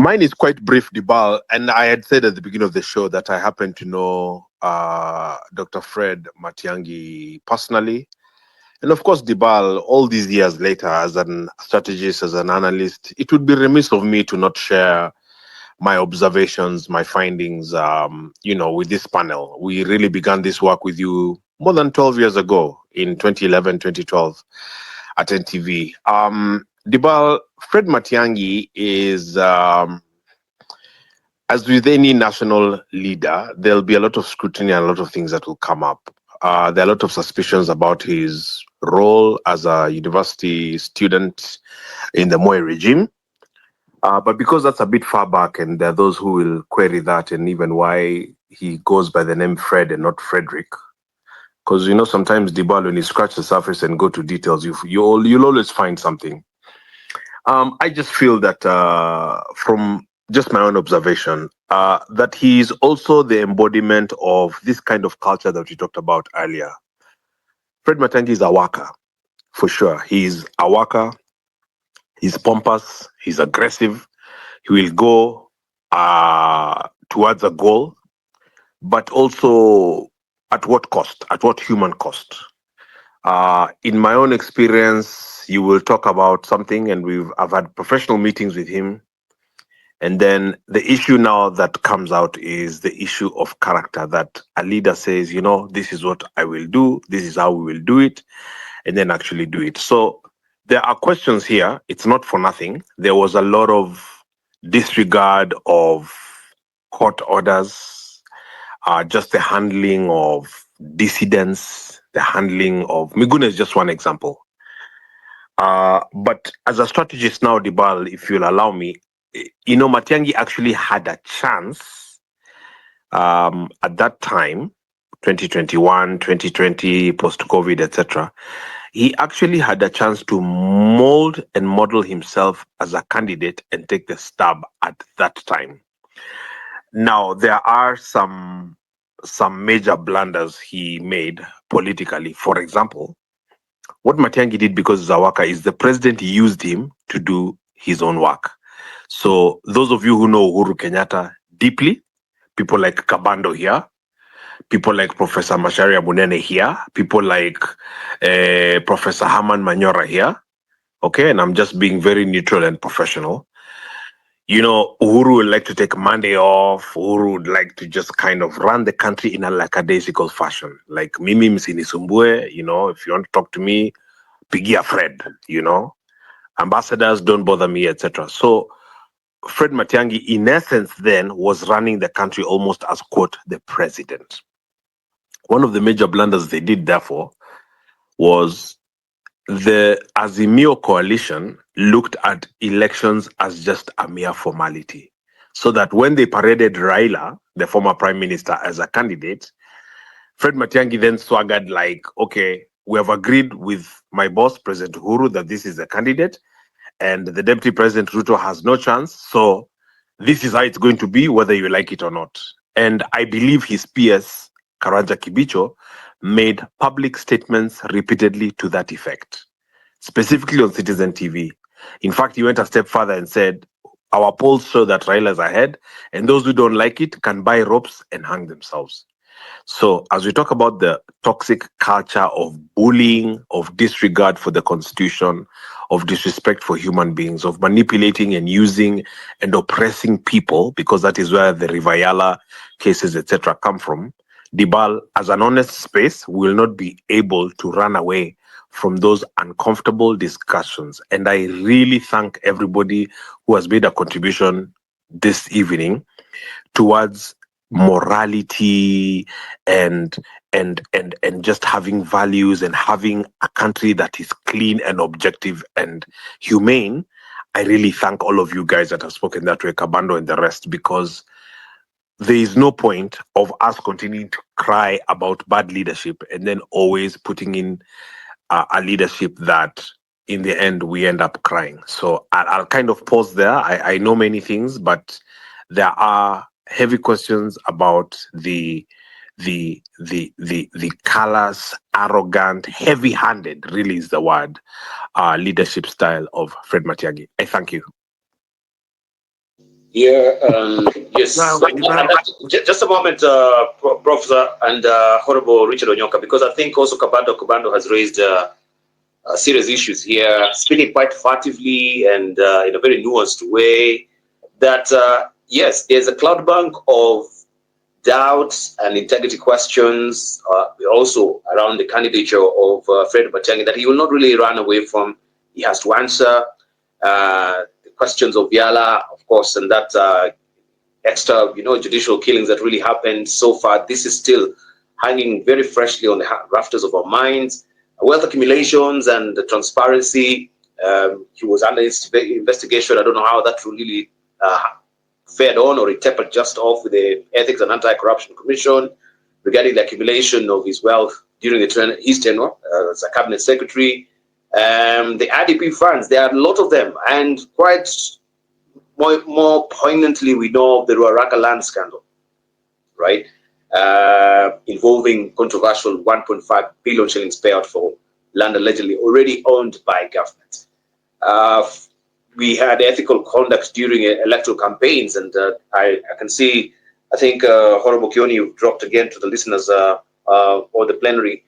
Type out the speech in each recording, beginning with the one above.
Mine is quite brief, Dibal, and I had said at the beginning of the show that I happen to know Dr. Fred Matiang'i personally. And of course, Dibal, all these years later, as an strategist, as an analyst, it would be remiss of me to not share my observations, my findings, with this panel. We really began this work with you more than 12 years ago in 2011, 2012 at NTV. Dibal, Fred Matiang'i is, as with any national leader, there'll be a lot of scrutiny and a lot of things that will come up. There are a lot of suspicions about his role as a university student in the Moi regime. But because that's a bit far back, and there are those who will query that, and even why he goes by the name Fred and not Frederick. Because sometimes Dibal, when you scratch the surface and go to details, you'll always find something. I just feel that from just my own observation, that he is also the embodiment of this kind of culture that we talked about earlier. Fred Matiang'i is a worker, for sure. He's a worker. He's pompous. He's aggressive. He will go towards a goal, but also at what cost? At what human cost? In my own experience, you will talk about something, and I've had professional meetings with him. And then the issue now that comes out is the issue of character, that a leader says, this is what I will do, this is how we will do it, and then actually do it. So there are questions here. It's not for nothing. There was a lot of disregard of court orders, just the handling of dissidents, the handling of Miguna is just one example. But as a strategist now, Dibal, if you'll allow me, Matiang'i actually had a chance at that time, 2021, 2020, post-COVID, etc. He actually had a chance to mold and model himself as a candidate and take the stab at that time. Now, there are some major blunders he made politically. For example, what Matiang'i did because he's a worker is the president used him to do his own work. So those of you who know Uhuru Kenyatta deeply, people like Kabando here, people like Professor Macharia Munene here, people like Professor Herman Manyora here, okay, and I'm just being very neutral and professional. Uhuru would like to take Monday off. Uhuru would like to just kind of run the country in a lackadaisical fashion. Like, Mimi Msinisumbue, if you want to talk to me, pigia Fred, ambassadors, don't bother me, etc. So Fred Matiang'i, in essence, then was running the country almost as, quote, the president. One of the major blunders they did, therefore, was the Azimio coalition looked at elections as just a mere formality. So that when they paraded Raila, the former prime minister, as a candidate, Fred Matiang'i then swaggered like, okay, we have agreed with my boss, President Uhuru, that this is the candidate, and the deputy president Ruto has no chance. So this is how it's going to be, whether you like it or not. And I believe his PS, Karanja Kibicho, made public statements repeatedly to that effect, specifically on Citizen TV. In fact, he went a step further and said, our polls show that Raila is ahead, and those who don't like it can buy ropes and hang themselves. So as we talk about the toxic culture of bullying, of disregard for the constitution, of disrespect for human beings, of manipulating and using and oppressing people, because that is where the Rivayala cases, etc., come from, Dibal, as an honest space, will not be able to run away from those uncomfortable discussions. And I really thank everybody who has made a contribution this evening towards morality and just having values and having a country that is clean and objective and humane. I really thank all of you guys that have spoken that way, Kabando and the rest, because there is no point of us continuing to cry about bad leadership and then always putting in a leadership that in the end we end up crying. So I'll kind of pause there. I know many things, but there are heavy questions about the callous, arrogant, heavy-handed, really is the word, leadership style of Fred Matiang'i. I thank you. Yes. Just a moment, Professor and Honorable Richard Onyonka, because I think also Kabando has raised serious issues here, speaking quite furtively and in a very nuanced way, that yes, there's a cloud bank of doubts and integrity questions also around the candidature of Fred Matiang'i that he will not really run away from. He has to answer the questions of Yala, of course, and that extra, judicial killings that really happened so far. This is still hanging very freshly on the rafters of our minds. Wealth accumulations and the transparency. He was under investigation. I don't know how that really fared on, or it tapered just off with the Ethics and Anti-Corruption Commission regarding the accumulation of his wealth during his tenure as a cabinet secretary. The IDP funds, there are a lot of them, and quite more poignantly, we know of the Ruaraka land scandal, right? Involving controversial 1.5 billion shillings payout for land allegedly already owned by government. We had ethical conduct during electoral campaigns, and I can see, I think, Honorable Kioni, you've dropped again to the listeners or the plenary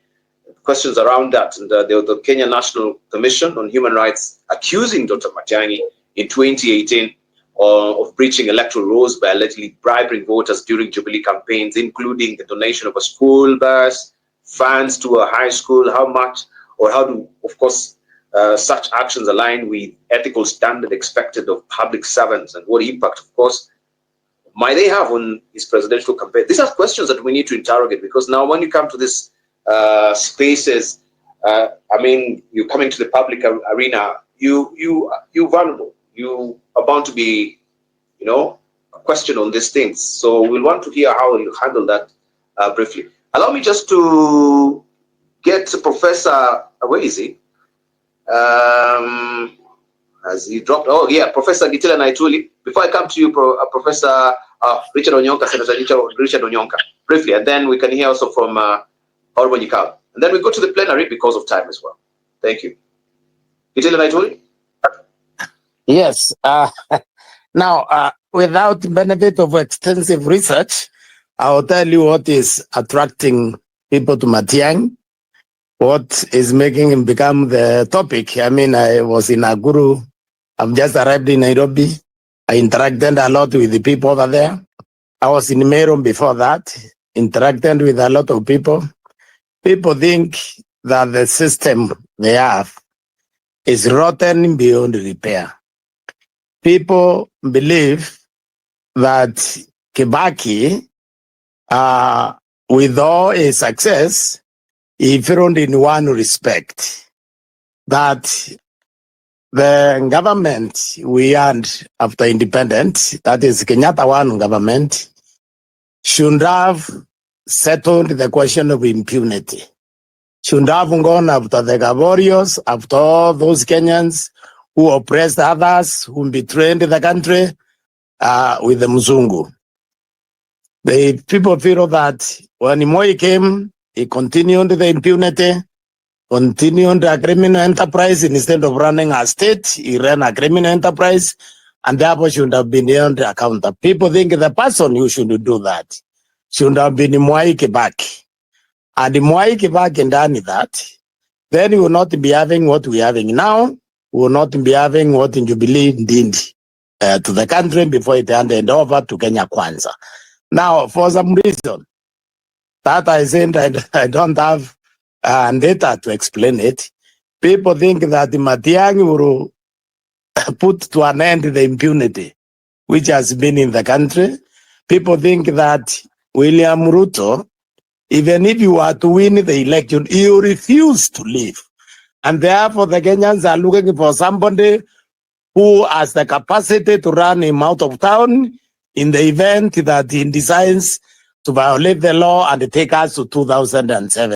questions around that. And the Kenya National Commission on Human Rights accusing Dr. Matiang'i in 2018 of breaching electoral laws by allegedly bribing voters during Jubilee campaigns, including the donation of a school bus, funds to a high school. How much, or how do, of course, such actions align with ethical standard expected of public servants, and what impact, of course, might they have on his presidential campaign? These are questions that we need to interrogate, because now when you come to this spaces, you're coming to the public arena, you're vulnerable. You are bound to be, questioned on these things. So we'll want to hear how you handle that briefly. Allow me just to get Professor, where is he? As he dropped, Professor Gitila Naituli. Before I come to you, Professor Richard Onyonka, Senator Richard Onyonka, briefly, and then we can hear also from Honorable Nyikao. And then we go to the plenary because of time as well. Thank you. Gitila Naituli? Yes. Now, without benefit of extensive research, I'll tell you what is attracting people to Matiang'i, what is making him become the topic. I was in Aguru. I've just arrived in Nairobi. I interacted a lot with the people over there. I was in Meru before that, interacted with a lot of people. People think that the system they have is rotten beyond repair. People believe that Kibaki, with all his success, he failed in one respect, that the government we had after independence, that is Kenyatta One government, should have settled the question of impunity. Should have gone after the Gaborios, after all those Kenyans who oppressed others, who betrayed the country with the Mzungu. The people feel that when Moi came, he continued the impunity, continued a criminal enterprise. Instead of running a state, he ran a criminal enterprise, and therefore should have been held accountable. People think the person who should do that should have been Mwai Kibaki. And Mwai Kibaki done that, then we will not be having what we are having now. We will not be having what in Jubilee did to the country before it handed over to Kenya Kwanza. Now, for some reason, that I said I don't have data to explain it, people think that Matiang'i will put to an end the impunity which has been in the country. People think that William Ruto, even if you were to win the election, he will refuse to leave. And therefore, the Kenyans are looking for somebody who has the capacity to run him out of town in the event that he decides to violate the law and take us to 2007.